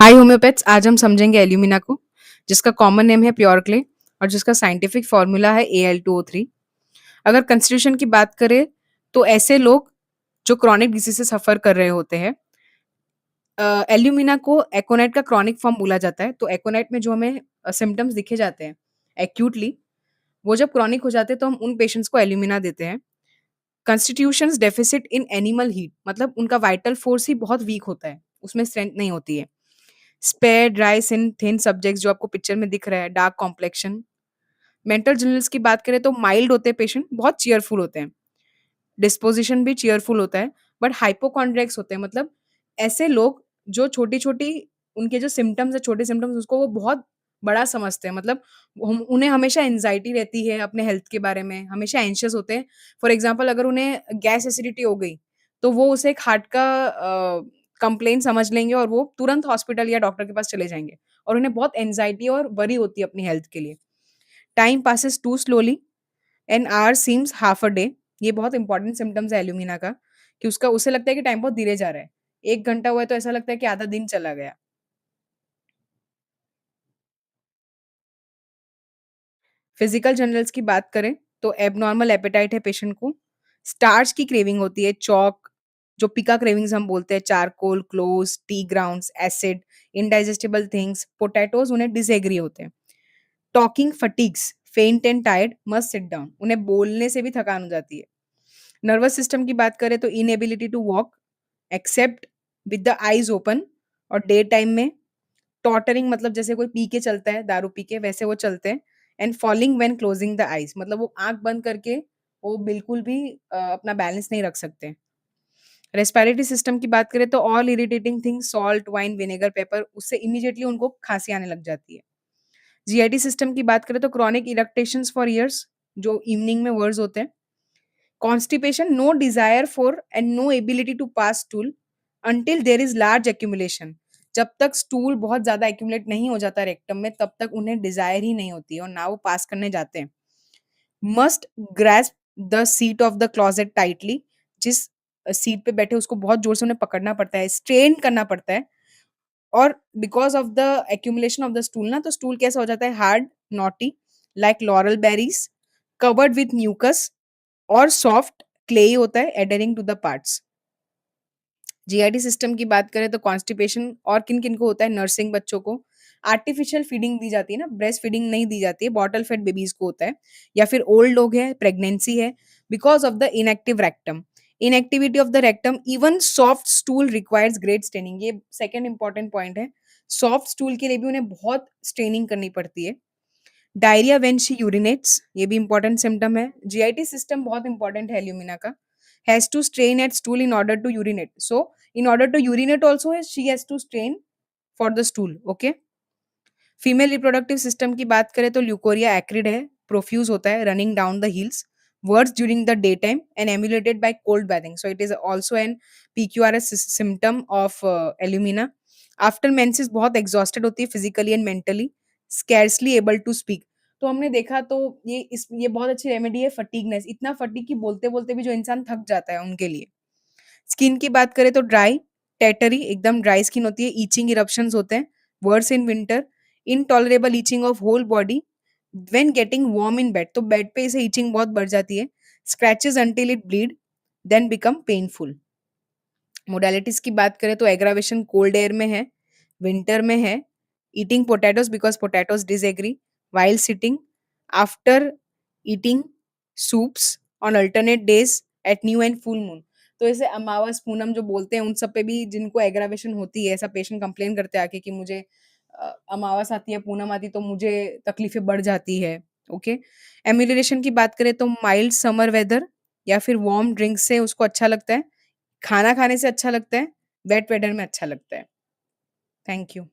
हाय homeopaths, आज हम समझेंगे एल्यूमिना को, जिसका कॉमन नेम है प्योर क्ले और जिसका साइंटिफिक फॉर्मूला है Al2O3। अगर कंस्टिट्यूशन की बात करें तो ऐसे लोग जो क्रॉनिक डिजीज से सफर कर रहे होते हैं, एल्यूमिना को एकोनाइट का क्रॉनिक फॉर्म बोला जाता है। तो एकोनाइट में जो हमें सिम्टम्स दिखे जाते हैं एक्यूटली, वो जब क्रॉनिक हो जाते हैं तो हम उन पेशेंट्स को एल्यूमिना देते हैं। कंस्टिट्यूशंस डेफिसिट इन एनिमल हीट, मतलब उनका वाइटल फोर्स ही बहुत वीक होता है, उसमें स्ट्रेंथ नहीं होती है। Spare, dry skin, thin subjects जो आपको पिक्चर में दिख रहा है, डार्क कॉम्प्लेक्शन। मेंटल जनरल्स की बात करें तो माइल्ड होते हैं पेशेंट, बहुत चीयरफुल होते हैं। डिस्पोजिशन भी चीयरफुल होता है, बट हाइपोकॉन्ड्रियक्स होते हैं, मतलब ऐसे लोग जो छोटी-छोटी उनके जो सिम्पटम्स है, छोटे सिम्पटम्स उसको वो बहुत बड़ा समझते हैं। मतलब हम उन्हें हमेशा एंग्ज़ायटी रहती है अपने हेल्थ के बारे में, हमेशा एंग्ज़ियस होते हैं। फॉर एग्ज़ाम्पल अगर उन्हें गैस एसिडिटी हो गई, तो वो उसे एक हार्ट का कंप्लेंट समझ लेंगे और वो तुरंत हॉस्पिटल या डॉक्टर के पास चले जाएँगे और उन्हें बहुत एंग्ज़ायटी और वरी होती है अपनी हेल्थ के लिए। Time passes to slowly, an hour seems half a day. ये बहुत इंपॉर्टेंट सिम्पटम्स है एल्यूमिना का, कि उसका उसे लगता है कि टाइम बहुत धीरे जा रहा है। 1 घंटा हुआ है तो ऐसा लगता है कि आधा दिन चला गया। फिजिकल जनरल्स की बात करें तो एबनॉर्मल एपेटाइट है पेशेंट को, स्टार्च की क्रेविंग होती है, चॉक, जो पिका क्रेविंग्स हम बोलते हैं, charcoal, cloves, T grounds, acid, indigestible things, potatoes उन्हें डिसएग्री होते हैं। टॉकिंग फटीग्स, फेंट and tired, must sit down, उन्हें बोलने से भी थकान हो जाती है। नर्वस सिस्टम की बात करें तो inability to walk except with the eyes open, और डे टाइम में टॉटरिंग, मतलब जैसे कोई पी के चलता है, दारू पी के वैसे वो चलते हैं। And falling when closing the eyes, मतलब वो आँख बंद करके वो बिल्कुल भी अपना बैलेंस नहीं रख सकते। रेस्पिरेटरी सिस्टम की बात करें तो all irritating things, salt, wine, vinegar, paper, उससे इमीडिएटली उनको खाँसी आने लग जाती है। जीआईटी सिस्टम की बात करें तो क्रॉनिक इरेक्टेशंस फॉर ईयर्स, जो इवनिंग में वर्ड्स होते हैं। Constipation, no desire for and no ability to pass stool until there is large accumulation. जब तक स्टूल बहुत ज़्यादा एक्यूमुलेट नहीं हो जाता रेक्टम में, तब तक उन्हें डिज़ायर ही नहीं होती है और ना वो पास करने जाते हैं। Must grasp the seat of the closet tightly, जिस सीट पे बैठे उसको बहुत ज़ोर से उन्हें पकड़ना पड़ता है, स्ट्रेन करना पड़ता है। और because of the accumulation of the stool ना, तो स्टूल कैसा हो जाता है, hard, knotty, like laurel berries, covered with mucus, और सॉफ्ट क्लेई होता है adhering to the parts. GIT system की बात करें तो कॉन्स्टिपेशन और किन-किन को होता है, नर्सिंग बच्चों को, आर्टिफिशियल फीडिंग दी जाती है ना, ब्रेस्ट फीडिंग नहीं दी जाती है, बॉटल फेड बेबीज़ को होता है, या फिर ओल्ड लोग हैं, प्रेगनेंसी है, because of the inactive rectum. Inactivity of the rectum, even soft stool requires great staining, ये सेकंड इंपॉर्टेंट पॉइंट है। सॉफ्ट स्टूल के लिए भी उन्हें बहुत स्ट्रेनिंग करनी पड़ती है। डायरिया व्हेन शी यूरिनेट्स, ये भी इंपॉर्टेंट सिम्पटम है। जीआईटी सिस्टम बहुत इंपॉर्टेंट है ल्यूमिना का। Has to strain at stool in order to urinate. So in order to urinate also she has to strain for the stool, okay? Female reproductive system की बात करें तो leucorrhoea acrid है, profuse होता है, running down the heels, worse during the day time and ameliorated by cold bathing, so it is also an PQRS symptom of alumina. After menses बहुत exhausted होती है physically and mentally, scarcely able to speak. तो हमने देखा तो ये बहुत अच्छी रेमेडी है फटीगनेस, इतना फटीग कि बोलते बोलते भी जो इंसान थक जाता है उनके लिए। स्किन की बात करें तो ड्राई, टेटरी, एकदम ड्राई स्किन होती है, ईचिंग इरप्शंस होते हैं, worse in winter, intolerable itching of whole body, when getting warm in bed, तो बेड पे इसे ईचिंग बहुत बढ़ जाती है, scratches until it bleed, then become painful. Modalities की बात करें तो एग्रावेशन कोल्ड एयर में है, विंटर में है, eating potatoes because potatoes disagree, while sitting, after eating soups on alternate days at new and full moon. तो इसे अमावस पूनम जो बोलते हैं उन सब पे भी जिनको एग्रावेशन होती है, ऐसा पेशेंट कंप्लेन करते हैं आके कि मुझे अमावस आती है, पूनम आती है तो मुझे तकलीफें बढ़ जाती है। ओके, एम्यूलरेशन की बात करें तो माइल्ड समर वेदर या फिर वार्म ड्रिंक से उसको अच्छा लगता है, खाना खाने से अच्छा लगता है, वेट वेदर में अच्छा लगता है। Thank you.